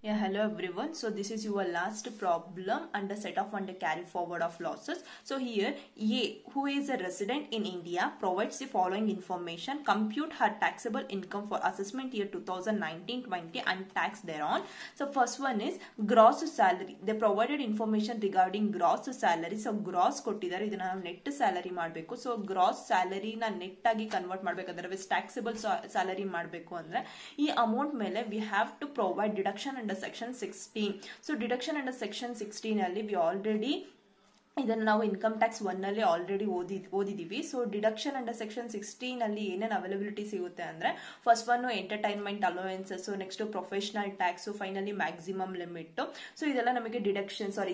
Yeah, hello everyone. So this is your last problem under set off and carry forward of losses. So here A, who is a resident in India, provides the following information. Compute her taxable income for assessment year 2019-20 and tax thereon. So first one is gross salary. They provided information regarding gross salary. So gross ಕೊಟ್ಟಿದ್ದಾರೆ ಇದನ್ನ ನಾವು net salary ಮಾಡಬೇಕು. So gross salary ನ net ಆಗಿ convert ಮಾಡಬೇಕು ಅದರ taxable salary ಮಾಡಬೇಕು ಅಂದ್ರೆ ಈ ಅಮೌಂಟ್ ಮೇಲೆ we have to provide deduction under section 16. So deduction under section 16 ಅಲ್ಲಿ we already ಇದನ್ನು ನಾವು ಇನ್ಕಮ್ ಟ್ಯಾಕ್ಸ್ 1 ಅಲ್ಲಿ ಆಲ್ರೆಡಿ ಓದಿದೀವಿ. ಸೊ ಡಿಡಕ್ಷನ್ ಅಂಡರ್ ಸೆಕ್ಷನ್ 16 ಅಲ್ಲಿ ಏನೇನು ಅವೈಲಬಿಲಿಟಿ ಸಿಗುತ್ತೆ ಅಂದ್ರೆ first one entertainment allowances, next professional tax, finally maximum limit. So ಇದೆಲ್ಲ ನಮಗೆ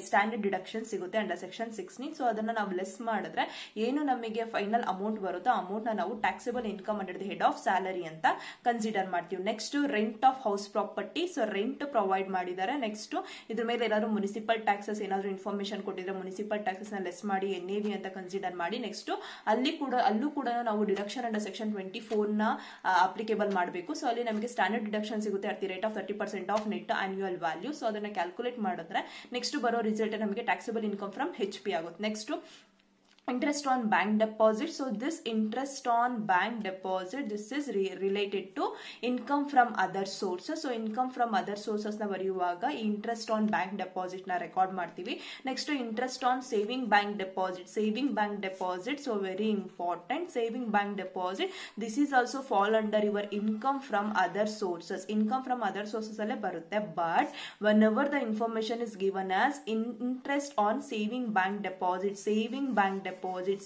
ಸ್ಟ್ಯಾಂಡರ್ಡ್ ಡಿಡಕ್ಷನ್ ಸಿಗುತ್ತೆ ಅಂಡರ್ ಸೆಕ್ಷನ್ 16. ಸೊ ಅದನ್ನ ನಾವು ಲೆಸ್ ಮಾಡಿದ್ರೆ ಏನು ನಮಗೆ ಫೈನಲ್ ಅಮೌಂಟ್ ಬರುತ್ತೋ ಅಮೌಂಟ್ ನಾವು taxable income under the head of salary ಅಂತ ಕನ್ಸಿಡರ್ ಮಾಡ್ತೀವಿ. Next rent of house property. So rent provide ಮಾಡಿದ್ದಾರೆ. ನೆಕ್ಸ್ಟ್ ಇದ್ರ ಮೇಲೆ ಏನಾದ್ರು ಮುನಿಸಿಪಲ್ ಟ್ಯಾಕ್ಸಸ್ ಏನಾದ್ರು ಇನ್ಫಾರ್ಮೇಶನ್ ಕೊಟ್ಟಿದ್ರೆ ಮುನಿಸಿಪಲ್ ಟ್ಯಾಕ್ಸಸ್ ನ ಲೆಸ್ ಮಾಡಿ NAV ಅಂತ ಕನ್ಸಿಡರ್ ಮಾಡಿ ನೆಕ್ಸ್ಟ್ ಅಲ್ಲೂ ಕೂಡ ನಾವು ಡಿಡಕ್ಷನ್ ಅಂಡರ್ ಸೆಕ್ಷನ್ 24 ನ ಅಪ್ಲಿಕೇಬಲ್ ಮಾಡಬೇಕು. ಸೊ ಅಲ್ಲಿ ನಮಗೆ ಸ್ಟ್ಯಾಂಡರ್ಡ್ ಡಿಡಕ್ಷನ್ ಸಿಗುತ್ತೆ at the rate of 30% of net annual value. So ಅದನ್ನ ಕ್ಯಾಲ್ಕುಲೇಟ್ ಮಾಡಿದ್ರೆ ನೆಕ್ಸ್ಟ್ ಬರೋ ರಿಸಲ್ಟ್ ನಮಗೆ ಟ್ಯಾಕ್ಸಬಲ್ ಇನ್ಕಮ್ ಫ್ರಮ್ HP ಆಗುತ್ತೆ. Next interest on bank deposit. So this interest on bank deposit, this is related to income from other sources. So income from other sources na bariyuvaga interest on bank deposit na record ಮಾಡ್ತೀವಿ. next interest on saving bank deposit. saving bank deposit, so very important. saving bank deposit, this is also fall under your income from other sources. income from other sources alle barutte, but whenever the information is given as interest on saving bank deposit, saving bank deposit,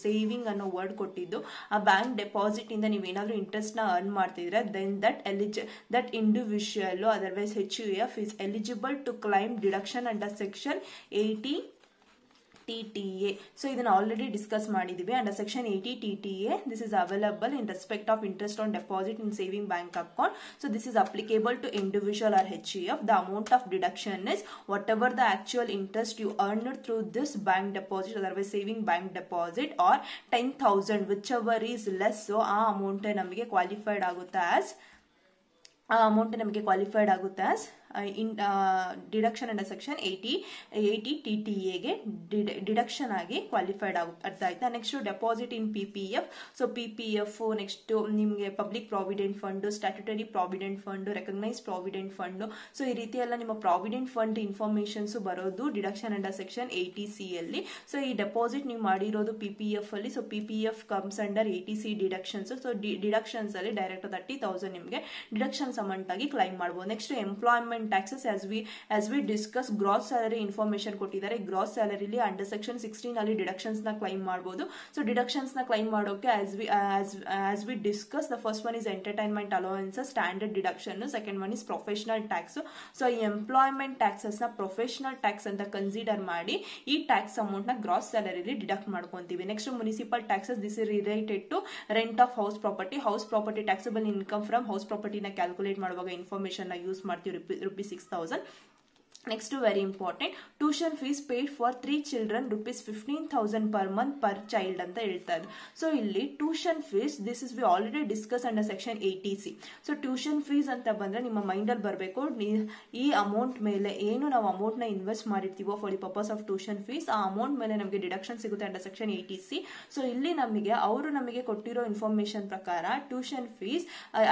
saving ಅನ್ನೋ word ಕೊಟ್ಟಿದ್ದು ಆ bank deposit ಇಂದ ನೀವೇನಾದ್ರೂ interest ನ earn ಮಾಡ್ತಿದ್ರೆ then that individual otherwise HUF is eligible to claim deduction under section 80 TTA. So ಇದನ್ನ already discuss ಮಾಡಿದೀವಿ. Under section 80 TTA this is available in respect of interest on deposit in saving bank account. So this is applicable to individual or HUF. The amount of deduction is whatever the actual interest you earned through this bank deposit, otherwise saving bank deposit, or 10,000 whichever is less. So ಆ amount ನಮಗೆ qualified ಆಗುತ್ತೆ as deduction under section 80 TTA ಗೆ deduction ಆಗಿ qualified ಆಗುತ್ತೆ. ಅರ್ಥ ಆಯ್ತಾ? Next deposit in PPF. So PPF next ನಿಮಗೆ public provident fund, statutory provident fund, recognise provident fund. So ಈ ರೀತಿ ಎಲ್ಲ ನಿಮ್ಮ ಪ್ರಾವಿಡೆಂಟ್ ಫಂಡ್ ಇನ್ಫಾರ್ಮೇಶನ್ಸ್ ಬರೋದು ಡಿಡಕ್ಷನ್ ಅಂಡರ್ ಸೆಕ್ಷನ್ 80C ಅಲ್ಲಿ. ಸೊ ಈ ಡೆಪಾಸಿಟ್ ನೀವು ಮಾಡಿರೋದು PPF ಅಲ್ಲಿ. So PPF comes under 80C deductions. So deductions ಅಲ್ಲಿ ಡೈರೆಕ್ಟ್ 30,000 ನಿಮಗೆ ಡಿಡಕ್ಷನ್ಸ್ ಅಮೌಂಟ್ ಆಗಿ ಕ್ಲೈಮ್ ಮಾಡಬಹುದು. Next employment taxes, as we discuss gross salary information ಕೊಟ್ಟಿದ್ದಾರೆ. ಗ್ರಾಸ್ ಸ್ಯಾಲರಿಲಿ ಅಂಡರ್ ಸೆಕ್ಷನ್ 16 ಅಲ್ಲಿ ಡಿಡಕ್ಷನ್ಸ್ ನ ಕ್ಲೈಮ್ ಮಾಡಬಹುದು. ಸೊ ಡಿಡಕ್ಷನ್ಸ್ ನ ಕ್ಲೈಮ್ ಮಾಡೋಕೆ as we discuss, the first one is entertainment allowances, standard deduction. second one is professional tax. So ಈ employment taxes ನ professional tax ಅಂತ consider ಮಾಡಿ ಈ ಟ್ಯಾಕ್ಸ್ ಅಮೌಂಟ್ ನ ಗ್ರಾಸ್ ಸ್ಯಾಲರಿಲಿ ಡಿಡಕ್ಟ್ ಮಾಡ್ಕೊಂತೀವಿ. Next municipal taxes, this is related to rent of house property taxable income from house property ನ calculate ಮಾಡುವಾಗ ಇನ್ಫಾರ್ಮೇಶನ್ ನ ಯೂಸ್ ಮಾಡ್ತೀವಿ. ₹6,000. Next, very important, tuition fees paid for 3 children ₹15,000 per month per child ಅಂತ ಹೇಳ್ತಾರೆ. So ಇಲ್ಲಿ tuition fees, this is we already discuss under section 80C. So tuition fees ಅಂತ ಬಂದ್ರೆ ನಿಮ್ಮ ಮೈಂಡ್ ಅಲ್ಲಿ ಬರಬೇಕು ಈ ಅಮೌಂಟ್ ಮೇಲೆ ಏನು ನಾವು ಅಮೌಂಟ್ ನ ಇನ್ವೆಸ್ಟ್ ಮಾಡಿರ್ತೀವೋ for the purpose of tuition fees, ಆ ಅಮೌಂಟ್ ಮೇಲೆ ನಮಗೆ ಡಿಡಕ್ಷನ್ ಸಿಗುತ್ತೆ ಅಂಡರ್ ಸೆಕ್ಷನ್ 80C. ಸೊ ಇಲ್ಲಿ ಅವರು ನಮಗೆ ಕೊಟ್ಟಿರೋ ಇನ್ಫಾರ್ಮೇಶನ್ ಪ್ರಕಾರ tuition fees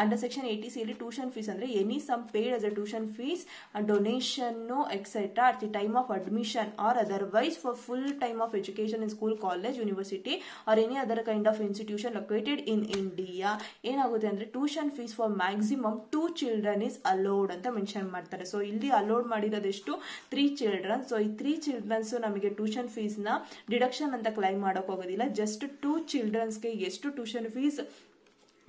under section 80C ಇಲ್ಲಿ ಟ್ಯೂಷನ್ ಫೀಸ್ ಅಂದ್ರೆ any sum paid as a tuition fees, donation, etc. at the time of admission or otherwise for full time of education in school, college, university or any other kind of institution located in India. ಏನಾಗುತ್ತೆ ಅಂದ್ರೆ tuition fees for maximum 2 children is allowed ಅಂತ mention ಮಾಡ್ತಾರೆ. So ಇಲ್ಲಿ allowed ಮಾಡಿರೋದೆಷ್ಟು 3 children. So ಈ 3 childrens ನಮಗೆ tuition fees ನ deduction ಅಂತ claim ಮಾಡಕ್ ಹೋಗೋದಿಲ್ಲ. ಜಸ್ಟ್ 2 childrensಗೆ ಎಷ್ಟು ಟ್ಯೂಷನ್ ಫೀಸ್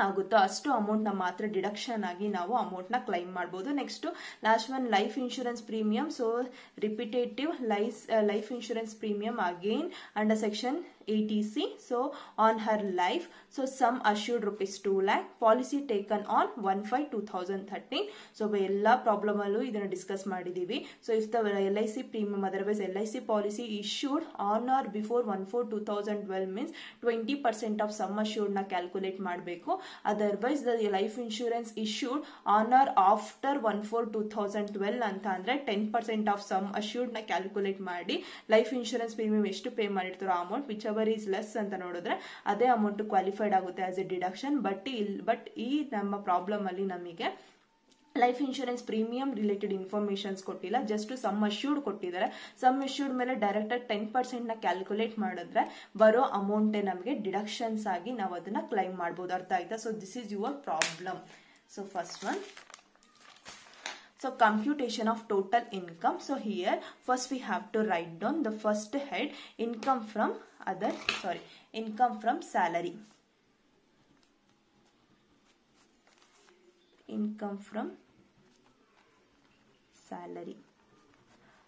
ಆಗುತ್ತೋ ಅಷ್ಟು ಅಮೌಂಟ್ ನ ಮಾತ್ರ ಡಿಡಕ್ಷನ್ ಆಗಿ ನಾವು ಅಮೌಂಟ್ ನ ಕ್ಲೈಮ್ ಮಾಡಬಹುದು. Next last one life insurance premium. So repetitive life insurance premium again under section 80C. So on her life, so sum assured ₹2 lakh, policy taken on 1/5/2013. So ಎಲ್ಲ problem ಅಲ್ಲೂ ಇದನ್ನ discuss ಮಾಡಿದೀವಿ. So if the LIC premium otherwise LIC policy issued on or before 1/4/2012 means 20% of sum assured ನ calculate ಮಾಡಬೇಕು. Otherwise the life insurance issued on or after 1/4/2012 ಅಂತ ಅಂದ್ರೆ 10% of sum assured ನ calculate ಮಾಡಿ life insurance premium ಎಷ್ಟು pay ಮಾಡಿರ್ತಾರೋ amount whichever is less ಅಂತ ನೋಡಿದ್ರೆ ಅದೇ ಅಮೌಂಟ್ ಕ್ವಾಲಿಫೈಡ್ ಆಗುತ್ತೆ ಆಸ್ ಎ ಡಿಡಕ್ಷನ್. ಬಟ್ ಈ ನಮ್ಮ ಪ್ರಾಬ್ಲಮ್ ಅಲ್ಲಿ ನಮಗೆ life insurance premium related informations ಕೊಟ್ಟಿಲ್ಲ, ಜಸ್ಟ್ ಸಮ್ ಅಶ್ಯೂರ್ಡ್ ಕೊಟ್ಟಿದ್ದಾರೆ. ಸಮ್ ಅಶ್ಯೂರ್ಡ್ ಮೇಲೆ ಡೈರೆಕ್ಟ್ ಆಗಿ 10% ನ ಕ್ಯಾಲ್ಕುಲೇಟ್ ಮಾಡಿದ್ರೆ ಬರೋ ಅಮೌಂಟ್ ನಮಗೆ ಡಿಡಕ್ಷನ್ಸ್ ಆಗಿ ನಾವು ಅದನ್ನ ಕ್ಲೈಮ್ ಮಾಡಬಹುದು. ಅರ್ಥ ಆಯ್ತಾ? So this is your problem. So first one, so computation of total income. So here first we have to write down the first head, income from salary. Income from salary.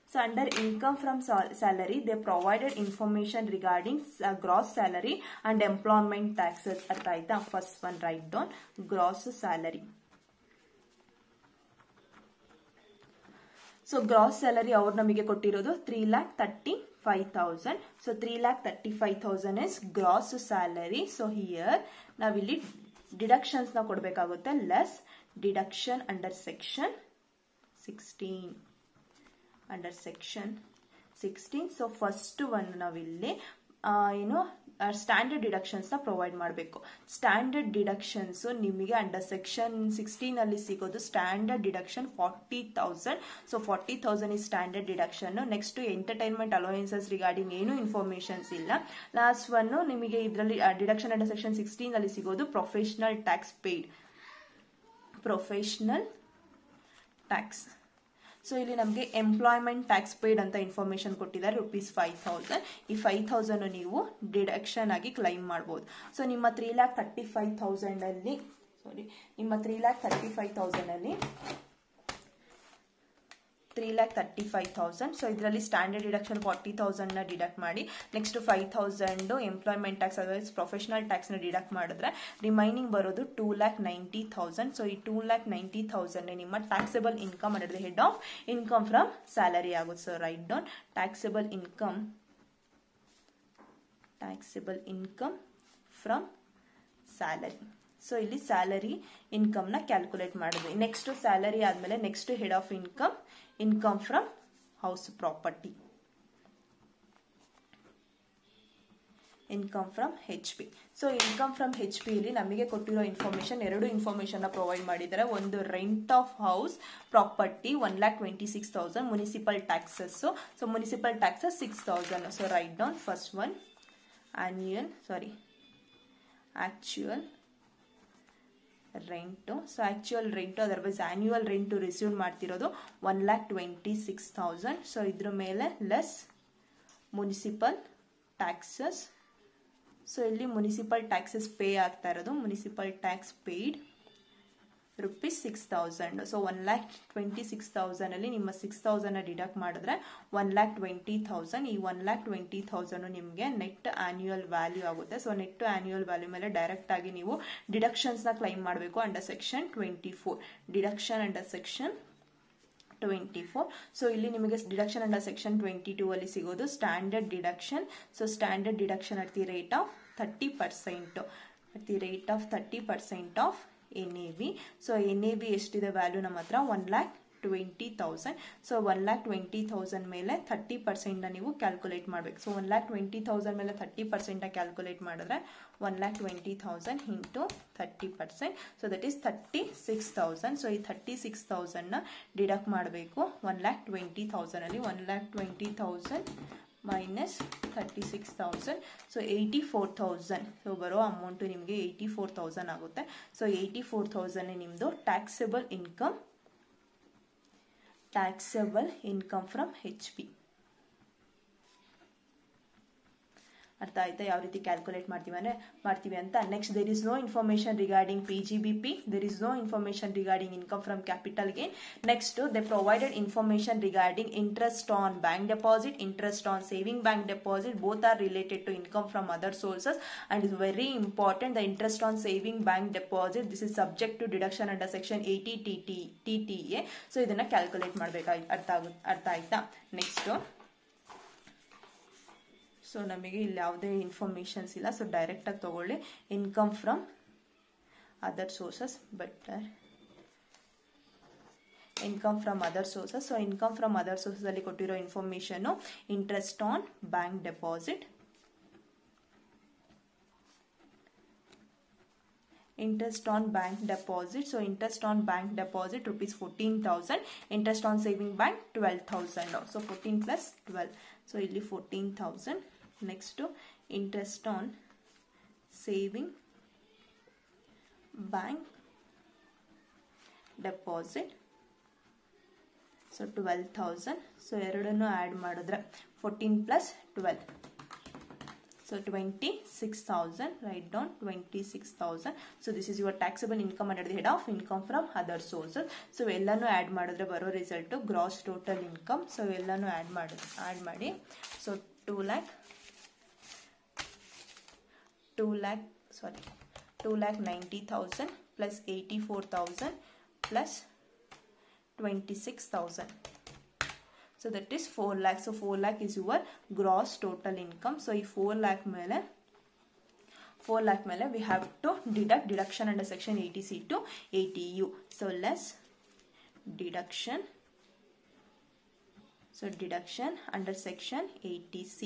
So under income from salary, they provided information regarding gross salary and employment taxes. Artha, first one write down gross salary. So gross salary ಅವರು ನಮಗೆ ಕೊಟ್ಟಿರೋದು 3,35,000. So 3,35,000 is gross salary. So here ನಾವಿಲ್ಲಿ deductions ನ ಕೊಡಬೇಕಾಗುತ್ತೆ. Less deduction under section 16. Under section 16. So first one ನಾವಿಲ್ಲಿ standard deductions ನ provide ಮಾಡಬೇಕು. Standard deductions ನಿಮಗೆ ಅಂಡರ್ ಸೆಕ್ಷನ್ 16 ಅಲ್ಲಿ ಸಿಗೋದು standard deduction 40,000. So 40,000 is standard deduction. Next entertainment allowances regarding ಏನು ಇನ್ಫಾರ್ಮೇಶನ್ಸ್ ಇಲ್ಲ. ಲಾಸ್ಟ್ ಒನ್ ನಿಮಗೆ ಇದರಲ್ಲಿ ಡಿಡಕ್ಷನ್ ಅಂಡರ್ ಸೆಕ್ಷನ್ 16 ಅಲ್ಲಿ ಸಿಗೋದು professional tax paid. Professional tax. So ಇಲ್ಲಿ ನಮಗೆ ಎಂಪ್ಲಾಯ್ಮೆಂಟ್ ಟ್ಯಾಕ್ಸ್ ಪೇಯ್ಡ್ ಅಂತ ಇನ್ಫಾರ್ಮೇಶನ್ ಕೊಟ್ಟಿದ್ದಾರೆ ₹5,000. ಈ 5,000 ನೀವು ಡಿಡಕ್ಷನ್ ಆಗಿ ಕ್ಲೈಮ್ ಮಾಡಬಹುದು. ಸೊ ನಿಮ್ಮ 3,35,000 ಅಲ್ಲಿ ನಿಮ್ಮ 3,35,000. ಸೊ ಇದರಲ್ಲಿ ಸ್ಟ್ಯಾಂಡರ್ಡ್ ಡಿಡಕ್ಷನ್ 40,000 ನ ಡಿಡಕ್ಟ್ ಮಾಡಿ, next 5,000 employment tax otherwise professional tax ನ ಡಿಡಕ್ಟ್ ಮಾಡಿದ್ರೆ ರಿಮೈನಿಂಗ್ ಬರೋದು 2,90,000. ಸೊ ಈ 2,90,000 ನಿಮ್ಮ taxable income under the head of income from salary ಆಗುತ್ತೆ. So write down taxable income from salary. So ಇಲ್ಲಿ ಸ್ಯಾಲರಿ ಇನ್ಕಮ್ ನ ಕ್ಯಾಲ್ಕುಲೇಟ್ ಮಾಡಿದ್ವಿ. ನೆಕ್ಸ್ಟ್ ಸ್ಯಾಲರಿ ಆದ್ಮೇಲೆ next head of income from house property, income from HP. So income from HP ಇಲ್ಲಿ ನಮಗೆ ಕೊಟ್ಟಿರೋ information ಎರಡು information provide ಮಾಡಿದ್ದಾರೆ. ಒಂದು rent of house property 1,26,000, municipal taxes. So municipal taxes 6,000. So write down first one actual rent. So actual rent otherwise annual rent receive ಮಾಡ್ತಿರೋದು 1,26,000. So ಇದ್ರ ಮೇಲೆ less municipal taxes. So ಇಲ್ಲಿ municipal taxes pay ಆಗ್ತಾ ಇರೋದು municipal tax paid ₹6,000. So 1,26,000 ಅಲ್ಲಿ ನಿಮ್ಮ 6,000 deduct ಮಾಡಿದ್ರೆ 1,20,000. ಈ 1,20,000 ನಿಮಗೆ ನೆಟ್ ಆನ್ಯುಯಲ್ ವ್ಯಾಲ್ಯೂ ಆಗುತ್ತೆ. ಸೊ ನೆಟ್ ಆನ್ಯುಯಲ್ ವ್ಯಾಲ್ಯೂ ಮೇಲೆ ಡೈರೆಕ್ಟ್ ಆಗಿ ನೀವು ಡಿಡಕ್ಷನ್ಸ್ ನ ಕ್ಲೈಮ್ ಮಾಡಬೇಕು under section 24. Deduction under section 24. So ಇಲ್ಲಿ ನಿಮಗೆ ಡಿಡಕ್ಷನ್ ಅಂಡರ್ ಸೆಕ್ಷನ್ 22 ಅಲ್ಲಿ ಸಿಗೋದು standard deduction. So standard deduction at the rate of 30% of NAV. So NAV ಎಷ್ಟಿದೆ ವ್ಯಾಲ್ಯೂ ನಮ್ಮ ಹತ್ರ 1,20,000. ಸೊ 1,20,000 ಮೇಲೆ 30% ನೀವು ಕ್ಯಾಲ್ಕುಲೇಟ್ ಮಾಡಬೇಕು. ಸೊ 1,20,000 ಮೇಲೆ 30% ಕ್ಯಾಲ್ಕುಲೇಟ್ ಮಾಡಿದ್ರೆ 1,20,000 into 30%. So that is 36,000. So ಈ 36,000 ನ ಡಿಡಕ್ಟ್ ಮಾಡಬೇಕು 1,20,000 ಅಲ್ಲಿ. 1,20,000 minus 36,000. ಸೊ 84,000. ಸೊ ಬರೋ ಅಮೌಂಟ್ ನಿಮಗೆ 84,000 ಆಗುತ್ತೆ. ಸೊ 84,000 ನಿಮ್ದು ಟ್ಯಾಕ್ಸಬಲ್ ಇನ್ಕಮ್ ಫ್ರಮ್ HP. ಅರ್ಥ ಆಯ್ತಾ ಯಾವ ರೀತಿ ಕ್ಯಾಲ್ಕುಲೇಟ್ ಮಾಡ್ತೀವಿ ಅಂತ. Next there is no information regarding PGBP, there is no information regarding income from capital gain. Next they provided information regarding interest on bank deposit, interest on saving bank deposit, both are related to income from other sources and is very important. The interest on saving bank deposit this is subject to deduction under section 80 TTA. So ಇದನ್ನ calculate ಮಾಡಬೇಕಾಗಿ ಅರ್ಥ ಆಯ್ತಾ. Next so ನಮಗೆ ಇಲ್ಲಿ ಯಾವುದೇ informations ಇಲ್ಲ. So direct ಆಗಿ ತಗೊಳ್ಳಿ income from other sources, better income from other sources. So income from other sources ಅಲ್ಲಿ ಕೊಟ್ಟಿರೋ information interest on bank deposit, interest on bank deposit. So interest on bank deposit rupees 14,000, interest on saving bank 12,000. So 14 plus 12, so illi 14,000. Next to interest on saving bank deposit, so 12,000. so ಎರಡನ್ನು add ಮಾಡಿದ್ರೆ 14 plus 12, so 26,000. write down 26,000. so this is your taxable income under the head of income from other sources. so ಎಲ್ಲಾನು add ಮಾಡಿದ್ರೆ ಬರೋ result gross total income. so ಎಲ್ಲಾನು add ಮಾಡಿ so 2,90,000 plus 84,000 plus 26,000. so that is 4 lakh. so 4 lakh is your gross total income. so ಈ 4 lakh ಮೇಲೆ we have to deduction under section 80C to 80U. so less deduction, so deduction under section 80C.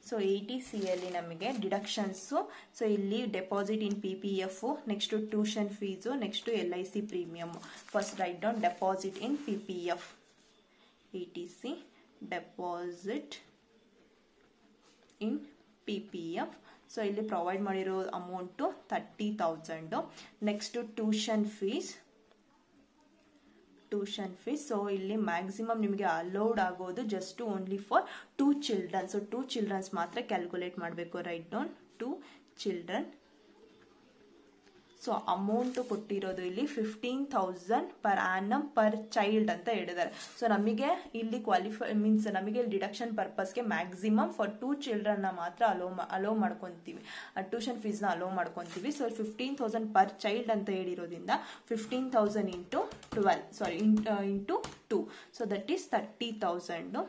so 80C ಅಲ್ಲಿ ನಮಗೆ deductions, so ಇಲ್ಲಿ deposit in PPF, next tuition fees, next LIC premium. First write down deposit in PPF. 80C deposit in PPF. So ಇಲ್ಲಿ provide ಮಾಡಿರೋ amount 30,000. Next tuition fees. So ಇಲ್ಲಿ maximum ನಿಮಗೆ allowed ಆಗೋದು just only for 2 children. ಸೊ 2 children ಮಾತ್ರ calculate ಮಾಡಬೇಕು. Write down 2 children. So amount ಕೊಟ್ಟಿರೋದು ಇಲ್ಲಿ 15,000 per annum per child ಅಂತ ಹೇಳಿದ್ದಾರೆ. ಸೊ ನಮಗೆ ಇಲ್ಲಿ ಕ್ವಾಲಿಫೈ ಮೀನ್ಸ್ ನಮಗೆ ಡಿಡಕ್ಷನ್ ಪರ್ಪಸ್ಗೆ ಮ್ಯಾಕ್ಸಿಮಮ್ ಫಾರ್ 2 children ಮಾತ್ರ ಅಲೋ ಮಾಡ್ಕೊಂತೀವಿ, ಟ್ಯೂಷನ್ ಫೀಸ್ನ ಅಲೋ ಮಾಡ್ಕೊಂತೀವಿ. ಸೊ 15,000 ಪರ್ ಚೈಲ್ಡ್ ಅಂತ ಹೇಳಿರೋದ್ರಿಂದ 15,000 into 12, sorry into 2, so that is 30,000.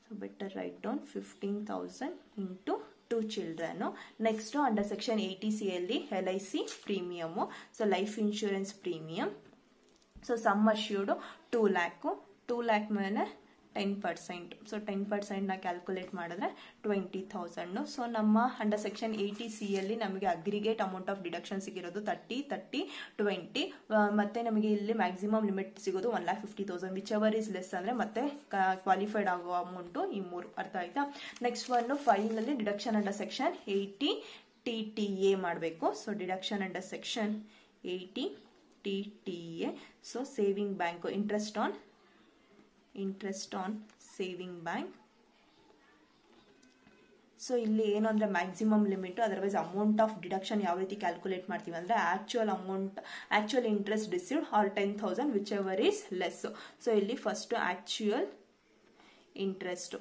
So better write down 15,000 into 2 children. Next under section 80C ಅಲ್ಲಿ LIC premium, so life insurance premium. So sum assured 2 lakh ಮೇಲೆ 10%. So 10% ನ calculate ಮಾಡಿದ್ರೆ 20,000. So ನಮ್ಮ under section 80C ಅಲ್ಲಿ ನಮಗೆ aggregate amount of deduction ಸಿಗಿರೋದು 30, 30, 20. ಮತ್ತೆ ನಮಗೆ ಇಲ್ಲಿ ಮ್ಯಾಕ್ಸಿಮಮ್ ಲಿಮಿಟ್ ಸಿಗೋದು 1,50,000. ವಿಚ್ ಎವರ್ ಇಸ್ ಲೆಸ್ ಅಂದ್ರೆ ಮತ್ತೆ ಕ್ವಾಲಿಫೈಡ್ ಆಗೋ ಅಮೌಂಟು ಈ 3. ಅರ್ಥ ಆಯ್ತಾ? ನೆಕ್ಸ್ಟ್ ಒಂದು finally deduction under section 80 TTA ಮಾಡಬೇಕು. So deduction under section 80 TTA. So saving bank interest on saving bank. So ಇಲ್ಲಿ ಏನು ಅಂದ್ರೆ maximum limit, otherwise amount of deduction ಯಾವ ರೀತಿ ಕ್ಯಾಲ್ಕುಲೇಟ್ ಮಾಡ್ತೀವಿ ಅಂದ್ರೆ actual interest received or 10,000 whichever is less. So ಇಲ್ಲಿ first actual interest,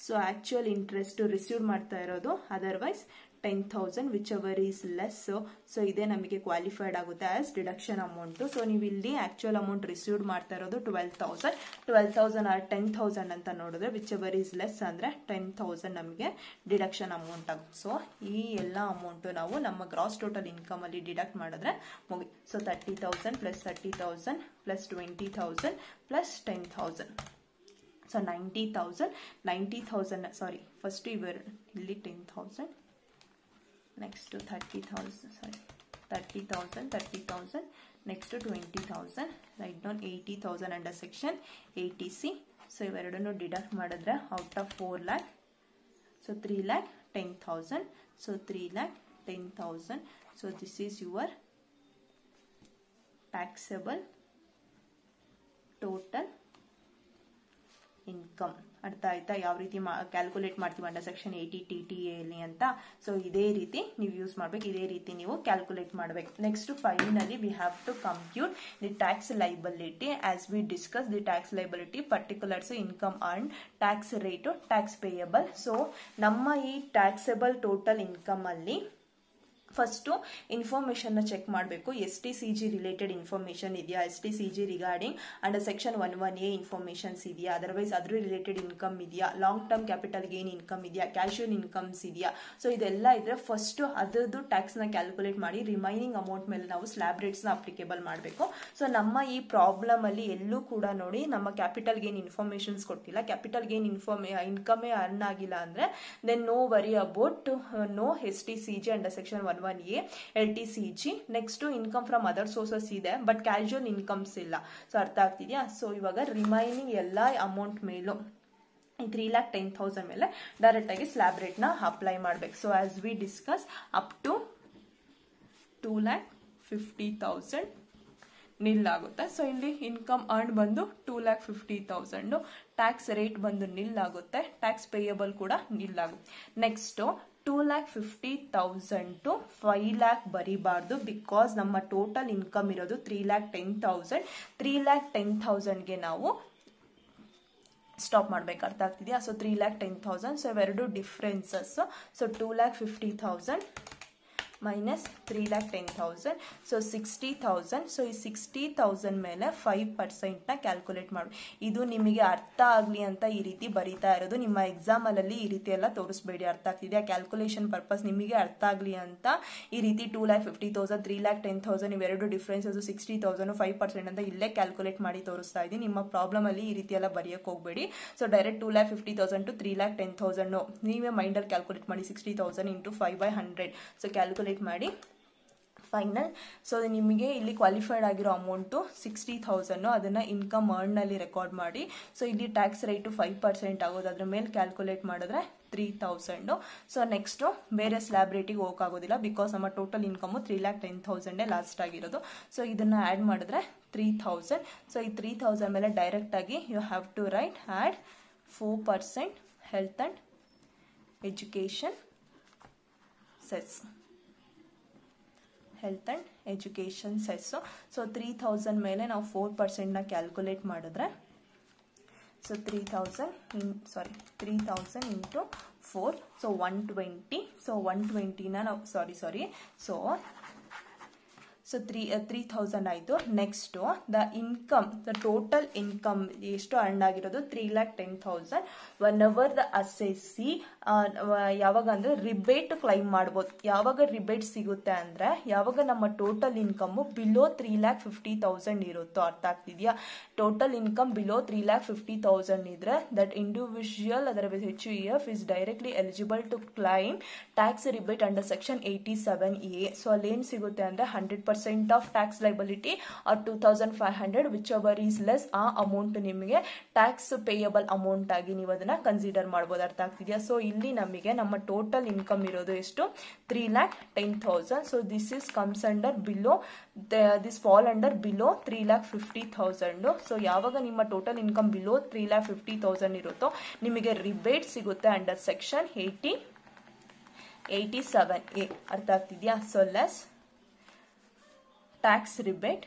so actual interest receive ಮಾಡ್ತಾ ಇರೋದು, otherwise 10,000 whichever is less. So ಇದೇ ನಮಗೆ ಕ್ವಾಲಿಫೈಡ್ ಆಗುತ್ತೆ ಆಸ್ ಡಿಡಕ್ಷನ್ ಅಮೌಂಟ್. ಸೊ ನೀವು ಇಲ್ಲಿ ಆಕ್ಚುಯಲ್ ಅಮೌಂಟ್ ರಿಸೀವ್ಡ್ ಮಾಡ್ತಾ ಇರೋದು 12,000 ಆರ್ 10,000 ಅಂತ ನೋಡಿದ್ರೆ ವಿಚ್ ಎವರ್ ಈಸ್ ಲೆಸ್ ಅಂದ್ರೆ 10,000 ನಮಗೆ ಡಿಡಕ್ಷನ್ ಅಮೌಂಟ್ ಆಗುತ್ತೆ. ಸೊ ಈ ಎಲ್ಲ ಅಮೌಂಟು ನಾವು ನಮ್ಮ ಗ್ರಾಸ್ ಟೋಟಲ್ ಇನ್ಕಮ್ ಅಲ್ಲಿ ಡಿಡಕ್ಟ್ ಮಾಡಿದ್ರೆ ಮುಗಿ. So 30,000 plus 30,000 plus 20,000 plus 10,000. So 90,000 sorry first ಇವರು ಇಲ್ಲಿ 10,000, next 30,000 next 20,000. Write down 80,000 under section 80C. So ಇವೆರಡನ್ನು ಡಿಡಕ್ಟ್ ಮಾಡಿದ್ರೆ out of 4 lakh, so 3,10,000. So 3,10,000. So this is your taxable total income. ಅರ್ಥ ಆಯ್ತಾ ಯಾವ ರೀತಿ ಕ್ಯಾಲ್ಕುಲೇಟ್ ಮಾಡ್ತೀವಿ ಅಂಡರ್ ಸೆಕ್ಷನ್ 80 TTA ಅಲ್ಲಿ ಅಂತ. ಸೊ ಇದೇ ರೀತಿ ನೀವು ಯೂಸ್ ಮಾಡ್ಬೇಕು, ಇದೇ ರೀತಿ ನೀವು ಕ್ಯಾಲ್ಕುಲೇಟ್ ಮಾಡ್ಬೇಕು. Next finally we have to compute the tax liability. As we discuss the tax liability, particulars, income earn, tax rate, tax payable. So ನಮ್ಮ ಈ ಟ್ಯಾಕ್ಸಬಲ್ ಟೋಟಲ್ ಇನ್ಕಮ್ ಅಲ್ಲಿ ಫಸ್ಟು ಇನ್ಫಾರ್ಮೇಷನ್ನ ಚೆಕ್ ಮಾಡಬೇಕು. STCG ರಿಲೇಟೆಡ್ ಇನ್ಫಾರ್ಮೇಷನ್ ಇದೆಯಾ, STCG regarding under section 11A informations ಇದೆಯಾ, otherwise ಅದ್ರ related income ಇದೆಯಾ, long term capital gain income ಇದೆಯಾ, ಕ್ಯಾಶುಯಲ್ ಇನ್ಕಮ್ಸ್ ಇದೆಯಾ. ಸೊ ಇದೆಲ್ಲ ಇದ್ರೆ ಫಸ್ಟ್ ಅದರದ್ದು ಟ್ಯಾಕ್ಸ್ನ ಕ್ಯಾಲ್ಕುಲೇಟ್ ಮಾಡಿ ರಿಮೈನಿಂಗ್ ಅಮೌಂಟ್ ಮೇಲೆ ನಾವು ಸ್ಲ್ಯಾಬ್ ರೇಟ್ಸ್ನ ಅಪ್ಲಿಕೇಬಲ್ ಮಾಡಬೇಕು. ಸೊ ನಮ್ಮ ಈ ಪ್ರಾಬ್ಲಮ್ ಅಲ್ಲಿ ಎಲ್ಲೂ ಕೂಡ ನೋಡಿ ನಮ್ಮ ಕ್ಯಾಪಿಟಲ್ ಗೇನ್ ಇನ್ಫಾರ್ಮೇಷನ್ಸ್ ಕೊಟ್ಟಿಲ್ಲ. ಕ್ಯಾಪಿಟಲ್ ಗೇನ್ ಇನ್ಕಮೇ ಅರ್ನ್ ಆಗಿಲ್ಲ ಅಂದ್ರೆ then no worry about no STCG under section 11A LTCG. Next income from other sources ಇದೆ, ಬಟ್ ಕ್ಯಾಶುಯಲ್ ಇನ್ಕಮ್ಸ್ ಇಲ್ಲ. ಸೊ ಅರ್ಥ ಆಗ್ತಿದ್ಯಾ. ಸೊ ಇವಾಗ ರಿಮೈನಿಂಗ್ ಎಲ್ಲ ಅಮೌಂಟ್ ಮೇಲೂ 3,10,000 ಮೇಲೆ ಡೈರೆಕ್ಟ್ ಆಗಿ ಸ್ಲ್ಯಾಬ್ ರೇಟ್ ನ ಅಪ್ಲೈ ಮಾಡ್ಬೇಕು. So as we discuss up to 2,50,000 nil ಆಗುತ್ತೆ. ಸೊ ಇಲ್ಲಿ ಇನ್ಕಮ್ ಅರ್ನ್ ಬಂದು 2,50,000, ಟ್ಯಾಕ್ಸ್ ರೇಟ್ ಬಂದು ನಿಲ್ ಆಗುತ್ತೆ, ಟ್ಯಾಕ್ಸ್ ಪೇಯಬಲ್ ಕೂಡ ನಿಲ್ ಆಗುತ್ತೆ. ನೆಕ್ಸ್ಟ್ 2,50,000 to 5 lakh ಬರಿಬಾರ್ದು, ಬಿಕಾಸ್ ನಮ್ಮ ಟೋಟಲ್ ಇನ್ಕಮ್ ಇರೋದು 3,10,000. 3,10,000ಗೆ ನಾವು ಸ್ಟಾಪ್ ಮಾಡ್ಬೇಕು. ಅರ್ಥ ಆಗ್ತಿದೆಯಾ. ಸೊ 3,10,000. ಸೊ ಇವೆರಡು differences. So 2,50,000 minus 3,10,000. So 60,000. So ಈ 60,000 ಮೇಲೆ 5% ನ ಕ್ಯಾಲ್ಕುಲೇಟ್ ಮಾಡಿ. ಇದು ನಿಮಗೆ ಅರ್ಥ ಆಗ್ಲಿ ಅಂತ ಈ ರೀತಿ ಬರೀತಾ ಇರೋದು. ನಿಮ್ಮ ಎಕ್ಸಾಮ್ ಅಲ್ಲಿ ಈ ರೀತಿ ಎಲ್ಲ ತೋರಿಸ್ಬೇಡಿ. ಅರ್ಥ ಆಗ್ತಿದೆಯಾ. ಕ್ಯಾಲ್ಕುಲೇಷನ್ ಪರ್ಪಸ್ ನಿಮಗೆ ಅರ್ಥ ಆಗ್ಲಿ ಅಂತ ಈ ರೀತಿ 2,50,000 3,10,000 ಇವೆರಡು ಡಿಫ್ರೆನ್ಸಸ್ 60,000 5% ಅಂತ ಇಲ್ಲೇ ಕ್ಯಾಲ್ಕುಲೇಟ್ ಮಾಡಿ ತೋರಿಸ್ತಾ ಇದ್ದೀನಿ. ನಿಮ್ಮ ಪ್ರಾಬ್ಲಮ್ ಅಲ್ಲಿ ಈ ರೀತಿ ಎಲ್ಲ ಬರೆಯಕ್ಕೆ ಹೋಗ್ಬೇಡಿ. ಸೊ ಡೈರೆಕ್ಟ್ 2,50,000 to 3,10,000 ನೀವೇ ಮೈಂಡ್ ಅಲ್ಲಿ ಕ್ಯಾಲ್ಕುಲೇಟ್ ಮಾಡಿ. 60,000 into 5/100. ಸೊ ಕ್ಯಾಲ್ಕುಲೇಟ್ ಮಾಡಿ ಫೈನಲ್. ಸೊ ನಿಮಗೆ ಇಲ್ಲಿ ಕ್ವಾಲಿಫೈಡ್ ಆಗಿರೋ ಅಮೌಂಟು 60,000, ಅದನ್ನ ಇನ್ಕಮ್ ಅರ್ನ್ ನಲ್ಲಿ ರೆಕಾರ್ಡ್ ಮಾಡಿ. ಸೊ ಇಲ್ಲಿ ಟ್ಯಾಕ್ಸ್ ರೇಟು 5% ಆಗೋದು, ಅದ್ರ ಮೇಲೆ ಕ್ಯಾಲ್ಕುಲೇಟ್ ಮಾಡಿದ್ರೆ 3,000. ಸೊ ನೆಕ್ಸ್ಟ್ ಬೇರೆ ಸ್ಲ್ಯಾಬ್ ರೇಟಿಗೆ ಹೋಗೋಕ್ಕಾಗೋದಿಲ್ಲ, ಬಿಕಾಸ್ ನಮ್ಮ ಟೋಟಲ್ ಇನ್ಕಮ್ 3,10,000 ಲಾಸ್ಟ್ ಆಗಿರೋದು. ಸೊ ಇದನ್ನ ಆಡ್ ಮಾಡಿದ್ರೆ 3,000. ಸೊ ಈ 3,000 ಮೇಲೆ ಡೈರೆಕ್ಟ್ ಆಗಿ you have to write add 4% health and education cess. Health and education cess. So 3,000 ಮೇಲೆ ನಾವು 4% ನ ಕ್ಯಾಲ್ಕುಲೇಟ್ ಮಾಡಿದ್ರೆ, ಸೊ 3,000 into 4, ಸೊ 120. ಸೊ 120 ನ ನಾವು ಸೊ 3,000 ಆಯಿತು. Next the income, the total income ಎಷ್ಟು ಅರ್ನ್ ಆಗಿರೋದು 3,10,000. ಒನ್ ಅವರ್ ದ ಅಸೆಸ್ಸಿ ಯಾವಾಗ ಅಂದ್ರೆ ರಿಬೇಟ್ ಕ್ಲೈಮ್ ಮಾಡ್ಬೋದು. ಯಾವಾಗ ರಿಬೇಟ್ ಸಿಗುತ್ತೆ ಅಂದ್ರೆ ಯಾವಾಗ ನಮ್ಮ ಟೋಟಲ್ ಇನ್ಕಮ್ ಬಿಲೋ 3,50,000 ಇರುತ್ತೋ. ಅರ್ಥ ಆಗ್ತಿದ್ಯಾ. ಟೋಟಲ್ ಇನ್ಕಮ್ ಬಿಲೋ 3,50,000 ಇದ್ರೆ ದಟ್ ಇಂಡಿವಿಜುವಲ್ ಅದರ HUF is directly eligible to claim tax rebate under section 87A. So ಅಲ್ಲಿ ಏನ್ ಸಿಗುತ್ತೆ ಅಂದ್ರೆ 100% of tax liability or 2,500 whichever is less ಆ ಅಮೌಂಟ್ ನಿಮಗೆ ಟ್ಯಾಕ್ಸ್ ಪೇಯಬಲ್ ಅಮೌಂಟ್ ಆಗಿ ನೀವು ಅದನ್ನ ಕನ್ಸಿಡರ್ ಮಾಡಬಹುದು. ಅರ್ಥ ಆಗ್ತಿದೆಯಾ. ಸೊ ಇಲ್ಲಿ ನಮಗೆ ನಮ್ಮ ಟೋಟಲ್ ಇನ್ಕಮ್ ಇರೋದು ಎಷ್ಟು 3,10,000. So this is comes under below this fall under below 3,50,000. So ಯಾವಾಗ ನಿಮ್ಮ ಟೋಟಲ್ ಇನ್ಕಮ್ ಬಿಲೋ 3,50,000 ಇರುತ್ತೋ ನಿಮಗೆ ರಿಬೇಟ್ ಸಿಗುತ್ತೆ ಅಂಡರ್ ಸೆಕ್ಷನ್ 87A. ಅರ್ಥ ಆಗ್ತಿದ್ಯಾ. So less tax rebate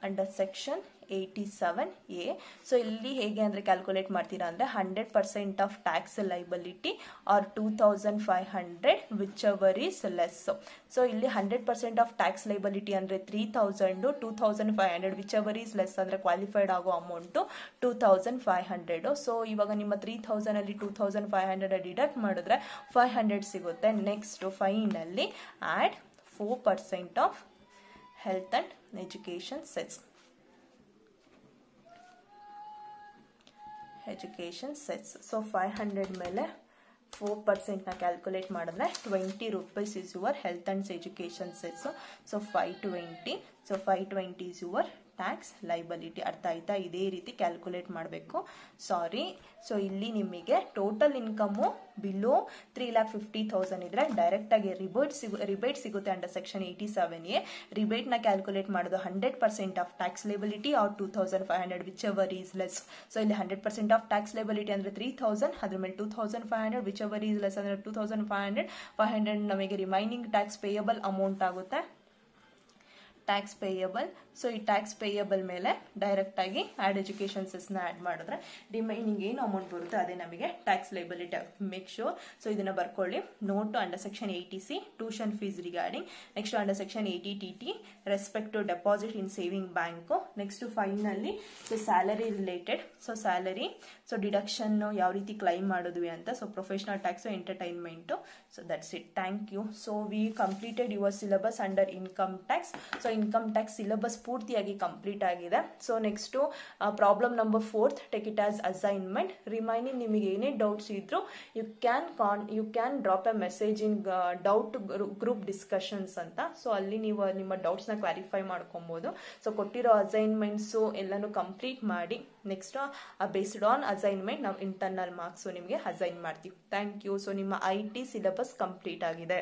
under section 87A. So ಇಲ್ಲಿ ಹೇಗೆ ಅಂದ್ರೆ ಕ್ಯಾಲ್ಕುಲೇಟ್ ಮಾಡ್ತೀರಾ ಅಂದ್ರೆ 100% of tax liability or 2,500 whichever is less. So ಇಲ್ಲಿ 100% ಆಫ್ ಟ್ಯಾಕ್ಸ್ ಲೈಬಿಲಿಟಿ ಅಂದ್ರೆ 3,000, 2,500 ವಿಚ್ ಎವರ್ ಈಸ್ ಲೆಸ್ ಅಂದ್ರೆ ಕ್ವಾಲಿಫೈಡ್ ಆಗೋ ಅಮೌಂಟ್ 2,500. ಸೊ ಇವಾಗ ನಿಮ್ಮ 3,000 ಅಲ್ಲಿ 2,500 ಡಿಡಕ್ಟ್ ಮಾಡಿದ್ರೆ 500 ಸಿಗುತ್ತೆ. Next finally add 4% of health and education cess. So 500 ಮೇಲೆ 4% ನ ಕ್ಯಾಲ್ಕುಲೇಟ್ ಮಾಡಿದ್ರೆ 20 rupees is your health and education cess. So 520. So 520 is your tax liability. ಅರ್ಥ ಆಯ್ತಾ. ಇದೇ ರೀತಿ ಕ್ಯಾಲ್ಕುಲೇಟ್ ಮಾಡಬೇಕು. ಸಾರಿ. ಸೊ ಇಲ್ಲಿ ನಿಮಗೆ ಟೋಟಲ್ ಇನ್ಕಮು ಬಿಲೋ 3,50,000 ಇದ್ರೆ ಡೈರೆಕ್ಟ್ ಆಗಿ ರಿಬೇಟ್ ಸಿಗುತ್ತೆ ಅಂಡರ್ ಸೆಕ್ಷನ್ 87A. ರಿಬೇಟ್ ನ ಕ್ಯಾಲ್ಕುಲೇಟ್ ಮಾಡೋದು 100% of tax liability or 2,500 whichever is less. So ಇಲ್ಲಿ 100% ಆಫ್ ಟ್ಯಾಕ್ಸ್ ಲೈಬಿಲಿಟಿ ಅಂದ್ರೆ 3,000, ಅದ್ರ ಮೇಲೆ 2,500 ವಿಚ್ ಎವರ್ ಈಸ್ ಲೆಸ್ ಅಂದ್ರೆ 2,500 ನಮಗೆ ರಿಮೈನಿಂಗ್ ಟ್ಯಾಕ್ಸ್ ಪೇಯಬಲ್ ಅಮೌಂಟ್ ಆಗುತ್ತೆ ಟ್ಯಾಕ್ಸ್ ಪೇಯಬಲ್. ಸೊ ಈ ಟ್ಯಾಕ್ಸ್ ಪೇಯಬಲ್ ಮೇಲೆ ಡೈರೆಕ್ಟ್ ಆಗಿ ಆಡ್ ಎಜುಕೇಶನ್ ಸೆಸ್ನ ಆಡ್ ಮಾಡಿದ್ರೆ ರಿಮೈನಿಂಗ್ ಏನು ಅಮೌಂಟ್ ಬರುತ್ತೆ ಅದೇ ನಮಗೆ tax liability. Make sure. So ಇದನ್ನ ಬರ್ಕೊಳ್ಳಿ. Note under section 80C tuition fees regarding. Next under section 80TT respect to deposit in saving bank. Next finally so salary related. So salary so deduction ಯಾವ ರೀತಿ claim ಮಾಡಿದ್ವಿ ಅಂತ. So professional tax, entertainment. So that's it. Thank you. So we completed your syllabus under income tax. So income tax syllabus ಪೂರ್ತಿಯಾಗಿ complete ಆಗಿದೆ. So next problem number 4th take it as assignment. Remaining ನಿಮಗೆ ಏನೇ doubts ಇದ್ರು you can drop a message in doubt group discussions ಅಂತ. So ಅಲ್ಲಿ ನೀವು ನಿಮ್ಮ ಡೌಟ್ಸ್ನ ಕ್ಲಾರಿಫೈ ಮಾಡ್ಕೊಬೋದು. ಸೊ ಕೊಟ್ಟಿರೋ ಅಸೈನ್ಮೆಂಟ್ಸು ಎಲ್ಲನೂ ಕಂಪ್ಲೀಟ್ ಮಾಡಿ ನೆಕ್ಸ್ಟ್ ಬೇಸ್ಡ್ ಆನ್ ಅಸೈನ್ಮೆಂಟ್ ನಾವು ಇಂಟರ್ನಲ್ ಮಾರ್ಕ್ಸು ನಿಮಗೆ ಅಸೈನ್ ಮಾಡ್ತೀವಿ. Thank you. ಸೊ ನಿಮ್ಮ IT ಸಿಲೆಬಸ್ ಕಂಪ್ಲೀಟ್ ಆಗಿದೆ.